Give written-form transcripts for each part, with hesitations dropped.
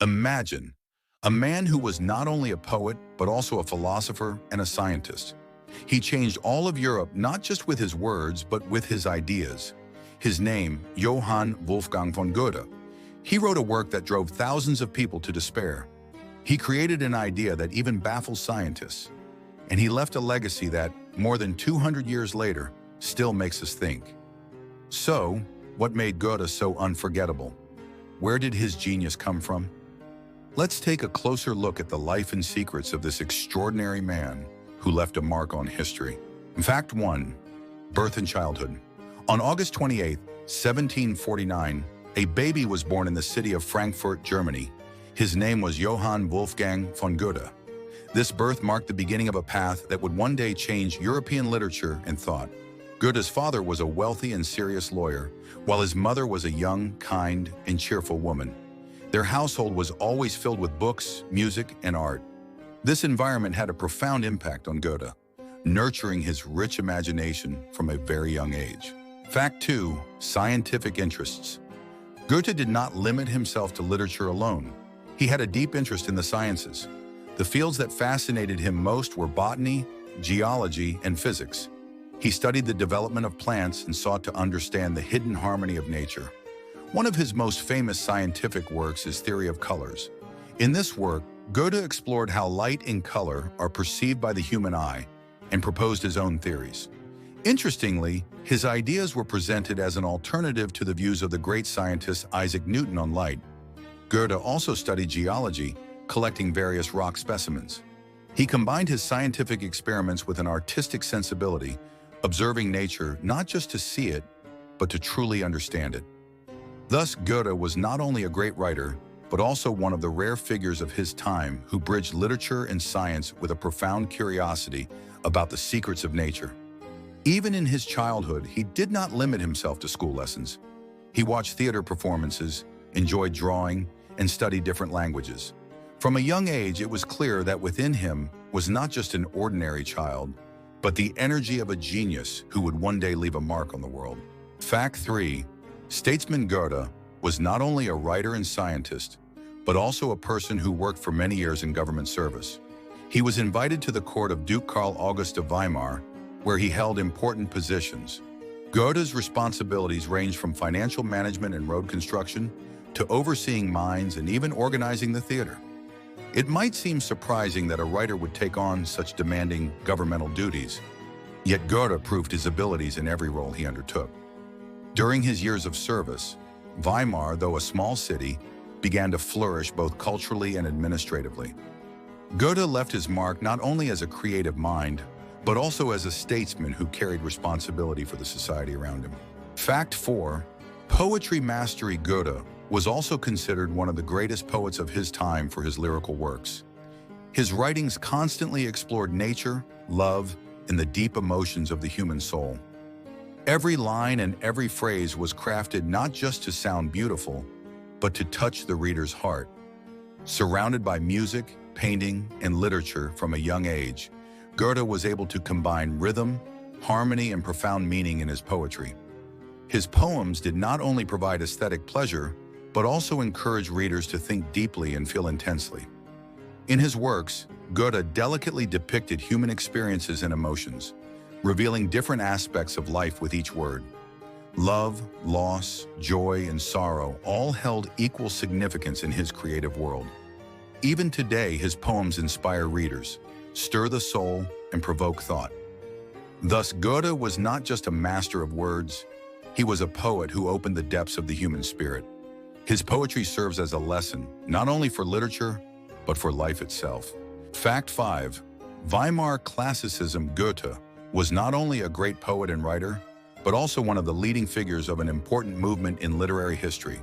Imagine a man who was not only a poet, but also a philosopher and a scientist. He changed all of Europe not just with his words, but with his ideas. His name, Johann Wolfgang von Goethe. He wrote a work that drove thousands of people to despair. He created an idea that even baffles scientists. And he left a legacy that, more than 200 years later, still makes us think. So, what made Goethe so unforgettable? Where did his genius come from? Let's take a closer look at the life and secrets of this extraordinary man who left a mark on history. Fact 1. Birth and childhood. On August 28, 1749, a baby was born in the city of Frankfurt, Germany. His name was Johann Wolfgang von Goethe. This birth marked the beginning of a path that would one day change European literature and thought. Goethe's father was a wealthy and serious lawyer, while his mother was a young, kind, and cheerful woman. Their household was always filled with books, music, and art. This environment had a profound impact on Goethe, nurturing his rich imagination from a very young age. Fact 2. Scientific interests. Goethe did not limit himself to literature alone. He had a deep interest in the sciences. The fields that fascinated him most were botany, geology, and physics. He studied the development of plants and sought to understand the hidden harmony of nature. One of his most famous scientific works is Theory of Colors. In this work, Goethe explored how light and color are perceived by the human eye and proposed his own theories. Interestingly, his ideas were presented as an alternative to the views of the great scientist Isaac Newton on light. Goethe also studied geology, collecting various rock specimens. He combined his scientific experiments with an artistic sensibility, observing nature not just to see it, but to truly understand it. Thus, Goethe was not only a great writer, but also one of the rare figures of his time who bridged literature and science with a profound curiosity about the secrets of nature. Even in his childhood, he did not limit himself to school lessons. He watched theater performances, enjoyed drawing, and studied different languages. From a young age, it was clear that within him was not just an ordinary child, but the energy of a genius who would one day leave a mark on the world. Fact 3. Statesman Goethe was not only a writer and scientist, but also a person who worked for many years in government service. He was invited to the court of Duke Karl August of Weimar, where he held important positions. Goethe's responsibilities ranged from financial management and road construction to overseeing mines and even organizing the theater. It might seem surprising that a writer would take on such demanding governmental duties, yet Goethe proved his abilities in every role he undertook. During his years of service, Weimar, though a small city, began to flourish both culturally and administratively. Goethe left his mark not only as a creative mind, but also as a statesman who carried responsibility for the society around him. Fact 4. Poetry mastery. Goethe was also considered one of the greatest poets of his time for his lyrical works. His writings constantly explored nature, love, and the deep emotions of the human soul. Every line and every phrase was crafted not just to sound beautiful, but to touch the reader's heart. Surrounded by music, painting, and literature from a young age, Goethe was able to combine rhythm, harmony, and profound meaning in his poetry. His poems did not only provide aesthetic pleasure, but also encourage readers to think deeply and feel intensely. In his works, Goethe delicately depicted human experiences and emotions, revealing different aspects of life with each word. Love, loss, joy, and sorrow all held equal significance in his creative world. Even today, his poems inspire readers, stir the soul, and provoke thought. Thus, Goethe was not just a master of words, he was a poet who opened the depths of the human spirit. His poetry serves as a lesson, not only for literature, but for life itself. Fact 5. Vimar Classicism. Goethe was not only a great poet and writer, but also one of the leading figures of an important movement in literary history.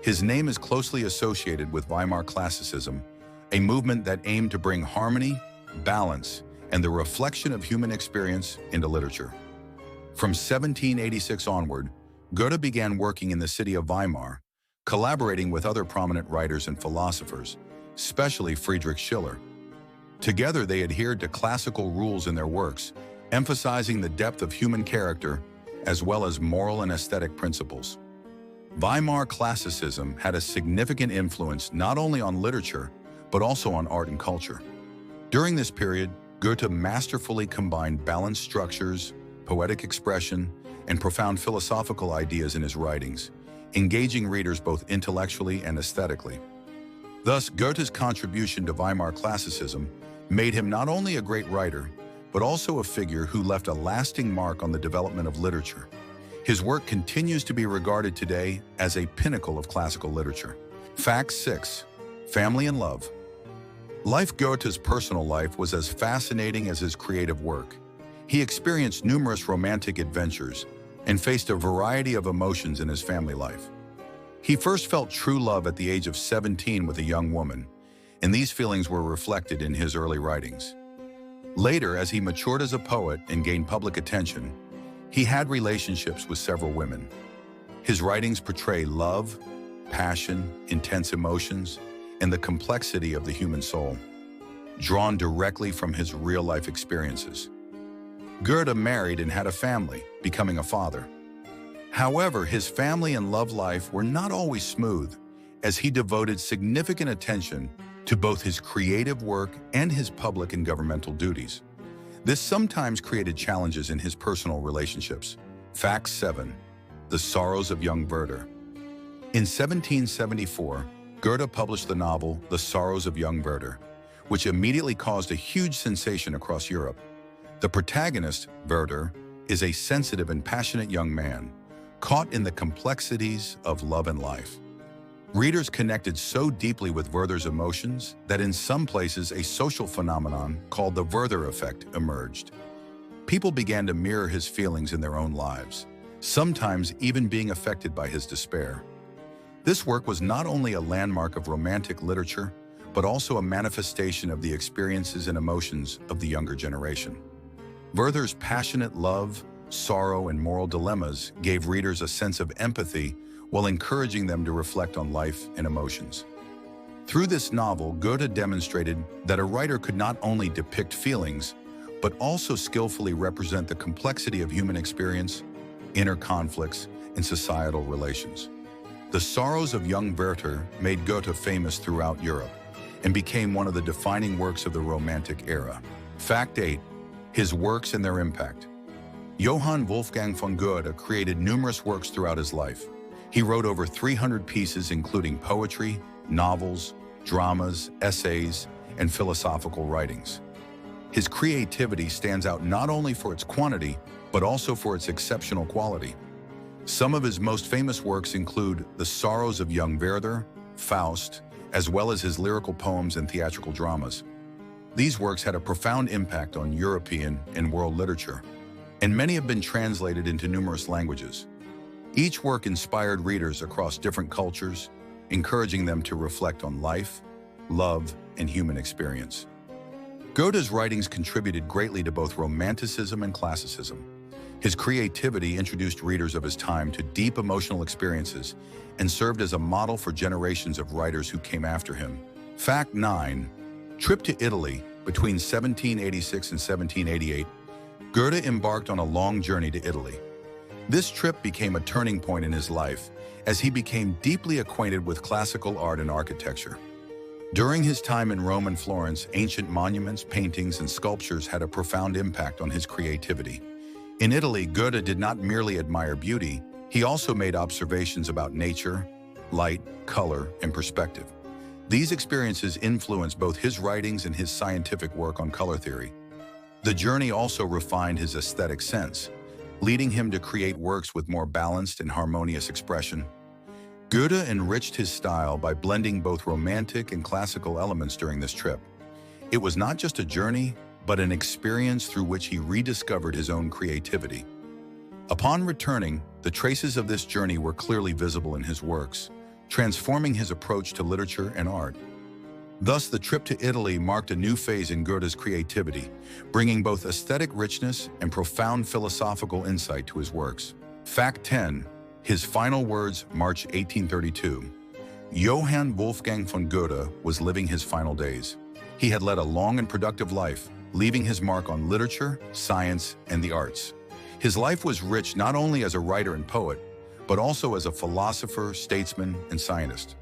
His name is closely associated with Vimar Classicism, a movement that aimed to bring harmony, balance, and the reflection of human experience into literature. From 1786 onward, Goethe began working in the city of Weimar, collaborating with other prominent writers and philosophers, especially Friedrich Schiller. Together, they adhered to classical rules in their works, emphasizing the depth of human character as well as moral and aesthetic principles. Vimar Classicism had a significant influence not only on literature, but also on art and culture. During this period, Goethe masterfully combined balanced structures, poetic expression, and profound philosophical ideas in his writings, engaging readers both intellectually and aesthetically. Thus, Goethe's contribution to Weimar Classicism made him not only a great writer, but also a figure who left a lasting mark on the development of literature. His work continues to be regarded today as a pinnacle of classical literature. Fact 6. Family and love. Goethe's personal life was as fascinating as his creative work. He experienced numerous romantic adventures and faced a variety of emotions in his family life. He first felt true love at the age of 17 with a young woman, and these feelings were reflected in his early writings. Later, as he matured as a poet and gained public attention, he had relationships with several women. His writings portray love, passion, intense emotions, and the complexity of the human soul, drawn directly from his real-life experiences. Goethe married and had a family, becoming a father. However, his family and love life were not always smooth, as he devoted significant attention to both his creative work and his public and governmental duties. This sometimes created challenges in his personal relationships. Fact 7. The Sorrows of Young Werther. In 1774, Goethe published the novel The Sorrows of Young Werther, which immediately caused a huge sensation across Europe. The protagonist, Werther, is a sensitive and passionate young man, caught in the complexities of love and life. Readers connected so deeply with Werther's emotions that in some places a social phenomenon called the Verther Effect emerged. People began to mirror his feelings in their own lives, sometimes even being affected by his despair. This work was not only a landmark of romantic literature, but also a manifestation of the experiences and emotions of the younger generation. Werther's passionate love, sorrow, and moral dilemmas gave readers a sense of empathy while encouraging them to reflect on life and emotions. Through this novel, Goethe demonstrated that a writer could not only depict feelings, but also skillfully represent the complexity of human experience, inner conflicts, and societal relations. The Sorrows of Young Werther made Goethe famous throughout Europe and became one of the defining works of the Romantic era. Fact 8. His works and their impact. Johann Wolfgang von Goethe created numerous works throughout his life. He wrote over 300 pieces including poetry, novels, dramas, essays, and philosophical writings. His creativity stands out not only for its quantity, but also for its exceptional quality. Some of his most famous works include The Sorrows of Young Werther, Faust, as well as his lyrical poems and theatrical dramas. These works had a profound impact on European and world literature, and many have been translated into numerous languages. Each work inspired readers across different cultures, encouraging them to reflect on life, love, and human experience. Goethe's writings contributed greatly to both Romanticism and Classicism. His creativity introduced readers of his time to deep emotional experiences and served as a model for generations of writers who came after him. Fact 9. Trip to Italy. Between 1786 and 1788, Goethe embarked on a long journey to Italy. This trip became a turning point in his life as he became deeply acquainted with classical art and architecture. During his time in Rome and Florence, ancient monuments, paintings, and sculptures had a profound impact on his creativity. In Italy, Goethe did not merely admire beauty, he also made observations about nature, light, color, and perspective. These experiences influenced both his writings and his scientific work on color theory. The journey also refined his aesthetic sense, leading him to create works with more balanced and harmonious expression. Goethe enriched his style by blending both romantic and classical elements during this trip. It was not just a journey, but an experience through which he rediscovered his own creativity. Upon returning, the traces of this journey were clearly visible in his works, transforming his approach to literature and art. Thus, the trip to Italy marked a new phase in Goethe's creativity, bringing both aesthetic richness and profound philosophical insight to his works. Fact 10. His final words, March 1832. Johann Wolfgang von Goethe was living his final days. He had led a long and productive life, leaving his mark on literature, science, and the arts. His life was rich not only as a writer and poet, but also as a philosopher, statesman, and scientist.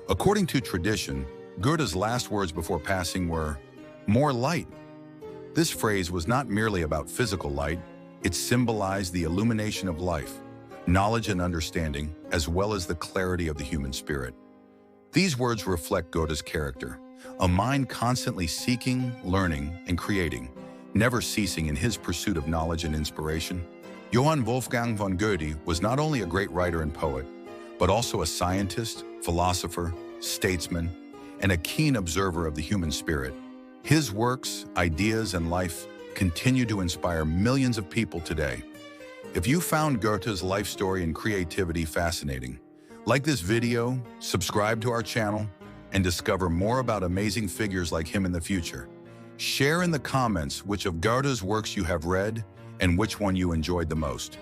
According to tradition, Goethe's last words before passing were, "More light." This phrase was not merely about physical light, it symbolized the illumination of life, knowledge and understanding, as well as the clarity of the human spirit. These words reflect Goethe's character, a mind constantly seeking, learning, and creating, never ceasing in his pursuit of knowledge and inspiration. Johann Wolfgang von Goethe was not only a great writer and poet, but also a scientist, philosopher, statesman, and a keen observer of the human spirit. His works, ideas, and life continue to inspire millions of people today. If you found Goethe's life story and creativity fascinating, like this video, subscribe to our channel, and discover more about amazing figures like him in the future. Share in the comments which of Goethe's works you have read and which one you enjoyed the most.